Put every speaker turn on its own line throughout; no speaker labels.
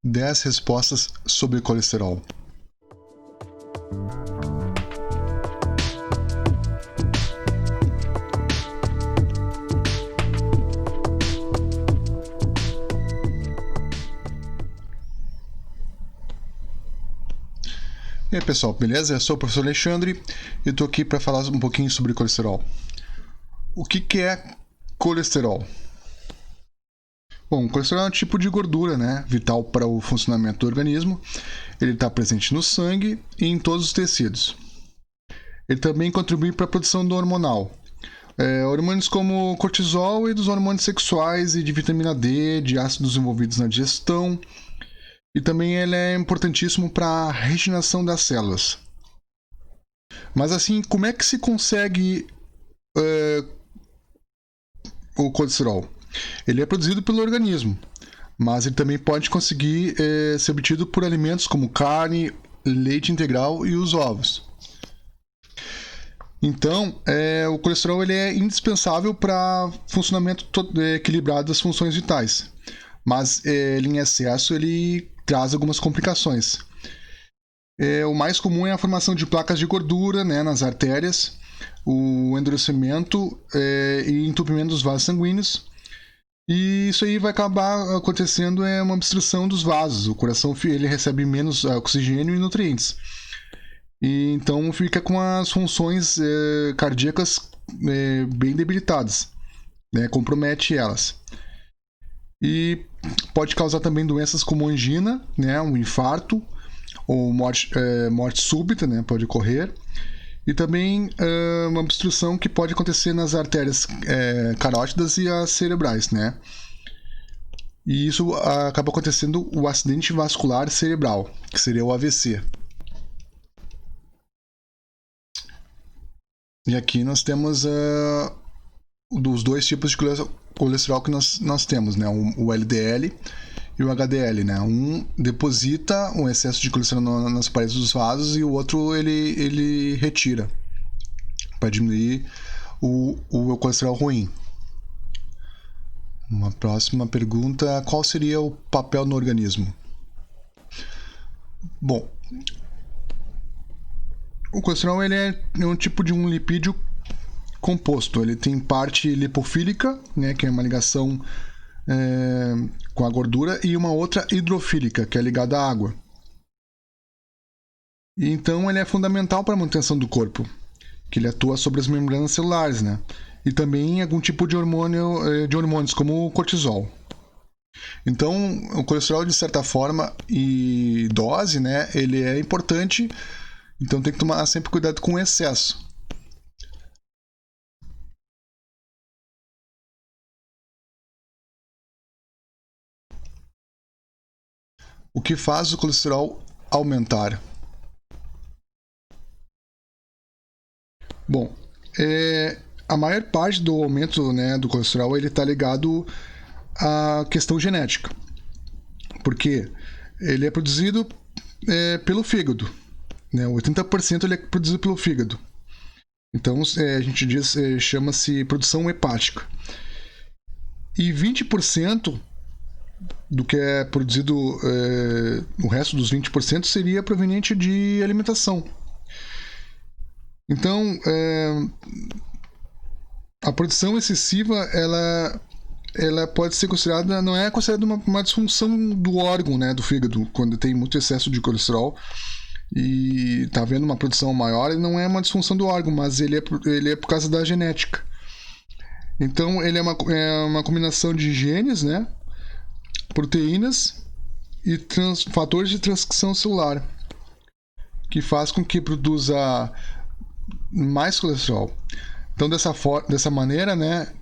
10 respostas sobre colesterol. E aí pessoal, beleza? Eu sou o professor Alexandre e estou aqui para falar um pouquinho sobre colesterol. O que é colesterol? Bom, o colesterol é um tipo de gordura, né, vital para o funcionamento do organismo. Ele está presente no sangue e em todos os tecidos. Ele também contribui para a produção do hormonal. Hormônios como cortisol e dos hormônios sexuais e de vitamina D, de ácidos envolvidos na digestão. E também ele é importantíssimo para a regeneração das células. Mas assim, como é que se consegue o colesterol? Ele é produzido pelo organismo, mas ele também pode conseguir ser obtido por alimentos como carne, leite integral e os ovos. Então, o colesterol ele é indispensável para o funcionamento equilibrado das funções vitais, mas ele em excesso ele traz algumas complicações. O mais comum é a formação de placas de gordura, né, nas artérias, o endurecimento e entupimento dos vasos sanguíneos. E isso aí vai acabar acontecendo uma obstrução dos vasos. O coração ele recebe menos oxigênio e nutrientes. E então fica com as funções cardíacas bem debilitadas, né? Compromete elas. E pode causar também doenças como angina, né? Um infarto ou morte súbita, né? Pode ocorrer. E também uma obstrução que pode acontecer nas artérias carótidas e as cerebrais, né? E isso acaba acontecendo o acidente vascular cerebral, que seria o AVC. E aqui nós temos os dois tipos de colesterol que nós temos, né? O LDL e o HDL, né? Um deposita um excesso de colesterol nas paredes dos vasos e o outro ele retira para diminuir o colesterol ruim. Uma próxima pergunta: qual seria o papel no organismo? Bom, o colesterol ele é um tipo de um lipídio composto. Ele tem parte lipofílica, né, que é uma ligação com a gordura, e uma outra hidrofílica, que é ligada à água. E então ele é fundamental para a manutenção do corpo, que ele atua sobre as membranas celulares, né? E também algum tipo de hormônios, como o cortisol. Então, o colesterol, de certa forma, e dose, né, ele é importante, então tem que tomar sempre cuidado com o excesso. O que faz o colesterol aumentar? Bom, a maior parte do aumento, né, do colesterol ele está ligado à questão genética, porque ele é produzido pelo fígado, né, 80% ele é produzido pelo fígado. Então a gente diz, chama-se produção hepática. E 20% do que é produzido, o resto dos 20% seria proveniente de alimentação. Então, a produção excessiva, ela pode ser considerada, não é considerada uma disfunção do órgão, né, do fígado, quando tem muito excesso de colesterol e está havendo uma produção maior, ele não é uma disfunção do órgão, mas ele é por causa da genética. Então, ele é uma combinação de genes, né, proteínas e fatores de transcrição celular, que faz com que produza mais colesterol. Então, dessa maneira, né,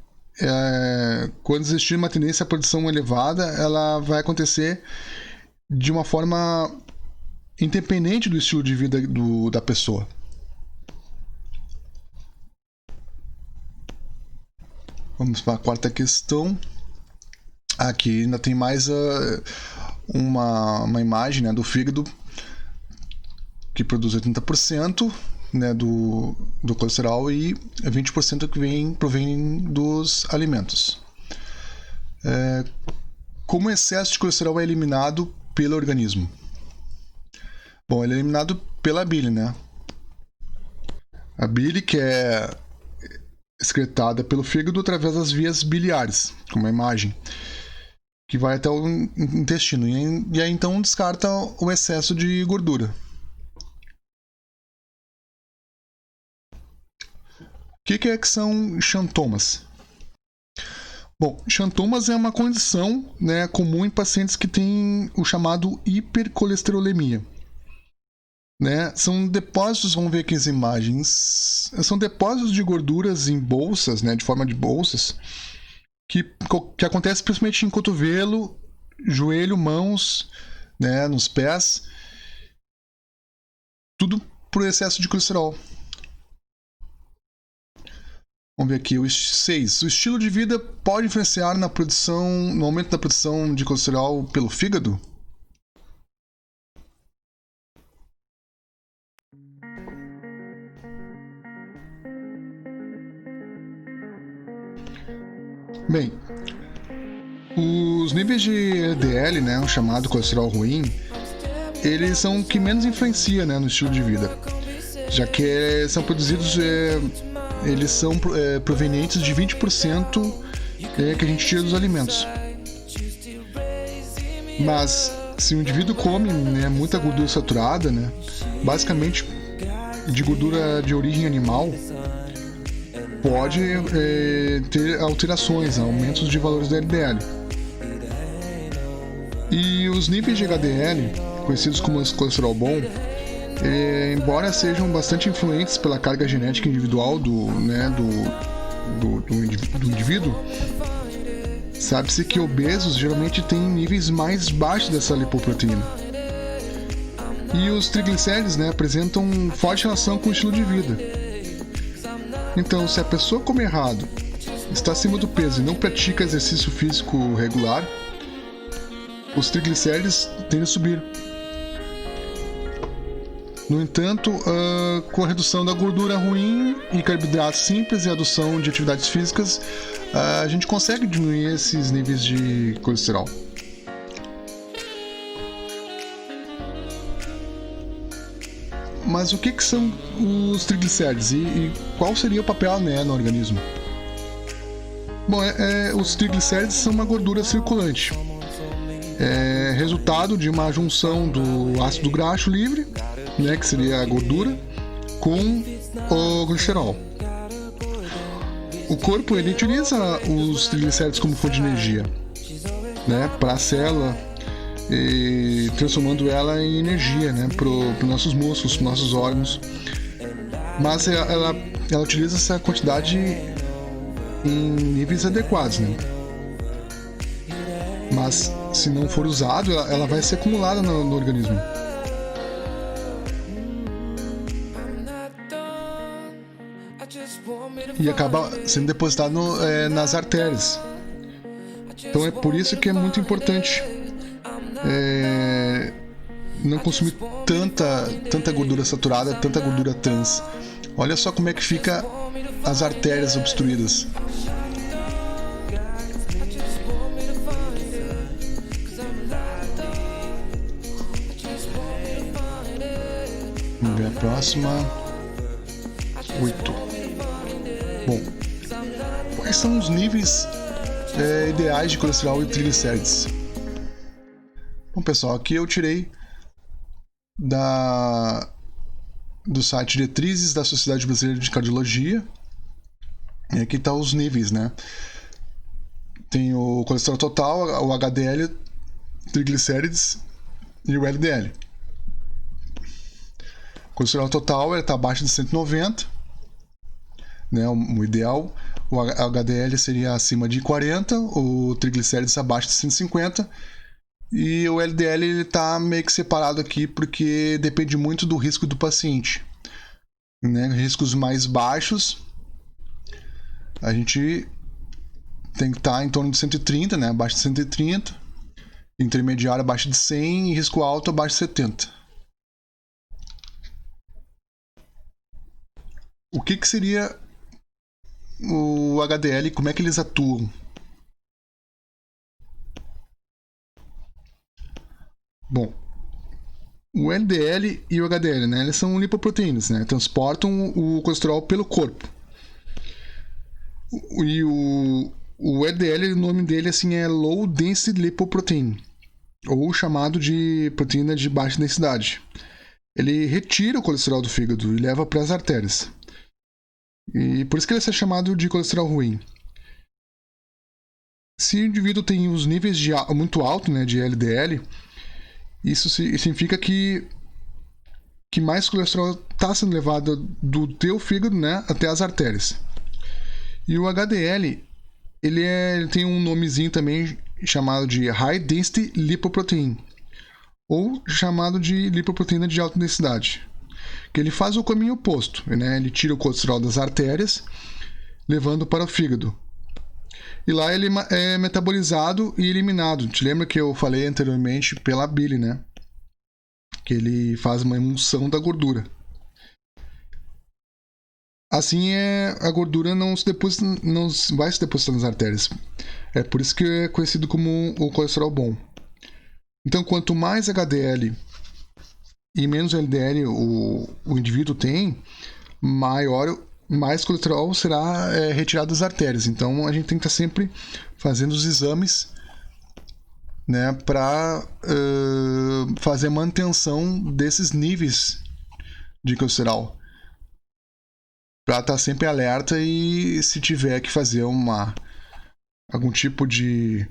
quando existir uma tendência à produção elevada, ela vai acontecer de uma forma independente do estilo de vida da pessoa. Vamos para a quarta questão. Aqui ainda tem mais uma imagem, né, do fígado, que produz 80%, né, do colesterol, e 20% que provém dos alimentos. Como o excesso de colesterol é eliminado pelo organismo? Bom, ele é eliminado pela bile, né? A bile que é excretada pelo fígado através das vias biliares, como a imagem, que vai até o intestino. E aí então descarta o excesso de gordura. O que são xantomas? Bom, xantomas é uma condição, né, comum em pacientes que têm o chamado hipercolesterolemia. Né? São depósitos, vamos ver aqui as imagens, são depósitos de gorduras em bolsas, né, de forma de bolsas, que acontece principalmente em cotovelo, joelho, mãos, né, nos pés, tudo por excesso de colesterol. Vamos ver aqui o 6. O estilo de vida pode influenciar no aumento da produção de colesterol pelo fígado? Bem, os níveis de LDL, né, o chamado colesterol ruim, eles são o que menos influencia, né, no estilo de vida, já que são produzidos, eles são provenientes de 20% que a gente tira dos alimentos. Mas se o indivíduo come, né, muita gordura saturada, né, basicamente de gordura de origem animal, pode ter alterações, aumentos de valores do LDL. E os níveis de HDL, conhecidos como colesterol bom, embora sejam bastante influentes pela carga genética individual do indivíduo, sabe-se que obesos geralmente têm níveis mais baixos dessa lipoproteína. E os triglicéridos, né, apresentam forte relação com o estilo de vida. Então, se a pessoa come errado, está acima do peso e não pratica exercício físico regular, os triglicéridos tendem a subir. No entanto, com a redução da gordura ruim e carboidratos simples e a adoção de atividades físicas, a gente consegue diminuir esses níveis de colesterol. Mas o que são os triglicéridos e qual seria o papel, né, no organismo? Bom, os triglicéridos são uma gordura circulante. É resultado de uma junção do ácido graxo livre, né, que seria a gordura, com o glicerol. O corpo ele utiliza os triglicéridos como fonte de energia, né, para a célula, e transformando ela em energia, né, para os nossos músculos, para os nossos órgãos. Mas ela utiliza essa quantidade em níveis adequados, né? Mas se não for usado, ela vai ser acumulada no organismo. E acaba sendo depositado nas artérias. Então é por isso que é muito importante não consumir tanta gordura saturada, tanta gordura trans. Olha só como é que fica as artérias obstruídas. Vamos ver a próxima. 8. Bom, quais são os níveis ideais de colesterol e triglicérides? Bom, pessoal, aqui eu tirei do site Diretrizes da Sociedade Brasileira de Cardiologia. E aqui estão os níveis, né? Tem o colesterol total, o HDL, triglicérides e o LDL. O colesterol total está abaixo de 190, né? O ideal. O HDL seria acima de 40, o triglicérides abaixo de 150. E o LDL ele tá meio que separado aqui porque depende muito do risco do paciente, né? Riscos mais baixos, a gente tem que estar em torno de 130, né? Abaixo de 130, intermediário abaixo de 100 e risco alto abaixo de 70. O que seria o HDL e como é que eles atuam? Bom, o LDL e o HDL, né, eles são lipoproteínas, né, transportam o colesterol pelo corpo. E o LDL, o nome dele assim é Low Density Lipoprotein, ou chamado de proteína de baixa densidade. Ele retira o colesterol do fígado e leva para as artérias. E por isso que ele é chamado de colesterol ruim. Se o indivíduo tem os níveis muito altos, né, de LDL, isso significa que mais colesterol está sendo levado do teu fígado, né, até as artérias. E o HDL, ele tem um nomezinho também chamado de High Density Lipoprotein, ou chamado de lipoproteína de alta densidade, que ele faz o caminho oposto, né? Ele tira o colesterol das artérias, levando para o fígado. E lá ele é metabolizado e eliminado. Te lembra que eu falei anteriormente pela bile, né? Que ele faz uma emulsão da gordura. Assim, a gordura não vai se depositar nas artérias. É por isso que é conhecido como o colesterol bom. Então, quanto mais HDL e menos LDL o indivíduo tem, mais colesterol será retirado das artérias. Então, a gente tem que estar sempre fazendo os exames, né, para fazer a manutenção desses níveis de colesterol, para estar sempre alerta e se tiver que fazer algum tipo de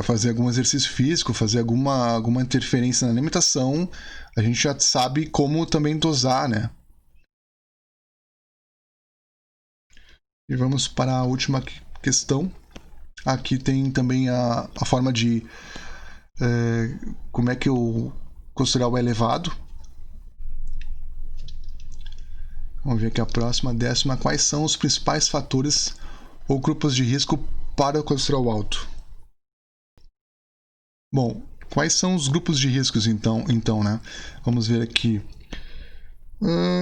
fazer algum exercício físico, fazer alguma interferência na alimentação, a gente já sabe como também dosar, né? E vamos para a última questão. Aqui tem também a forma de como é que o colesterol é elevado. Vamos ver aqui a próxima, 10ª. Quais são os principais fatores ou grupos de risco para o colesterol alto? Bom, quais são os grupos de riscos então, né? Vamos ver aqui.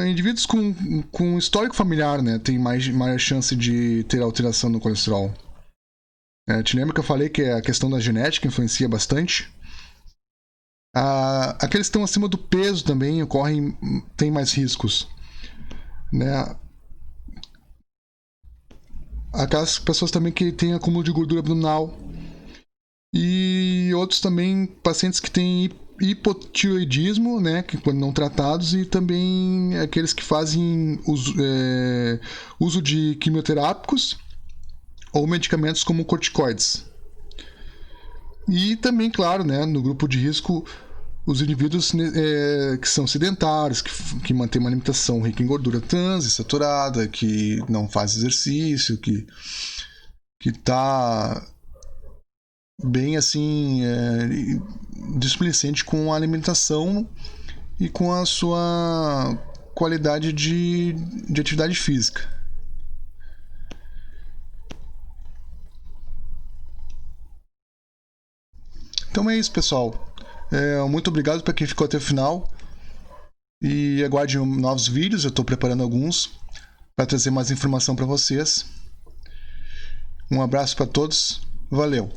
Indivíduos com histórico familiar, né, tem maior chance de ter alteração no colesterol. Te lembra que eu falei que a questão da genética influencia bastante? Aqueles que estão acima do peso também têm mais riscos, né? Aquelas pessoas também que têm acúmulo de gordura abdominal e outros também pacientes que têm hipotireoidismo, né, que quando não tratados, e também aqueles que fazem uso de quimioterápicos ou medicamentos como corticoides. E também, claro, né, no grupo de risco, os indivíduos que são sedentários, que mantêm uma alimentação rica em gordura trans e saturada, que não faz exercício, que está bem assim displicente com a alimentação e com a sua qualidade de atividade física. Então é isso, pessoal. Muito obrigado para quem ficou até o final. E aguarde novos vídeos, eu estou preparando alguns para trazer mais informação para vocês. Um abraço para todos. Valeu!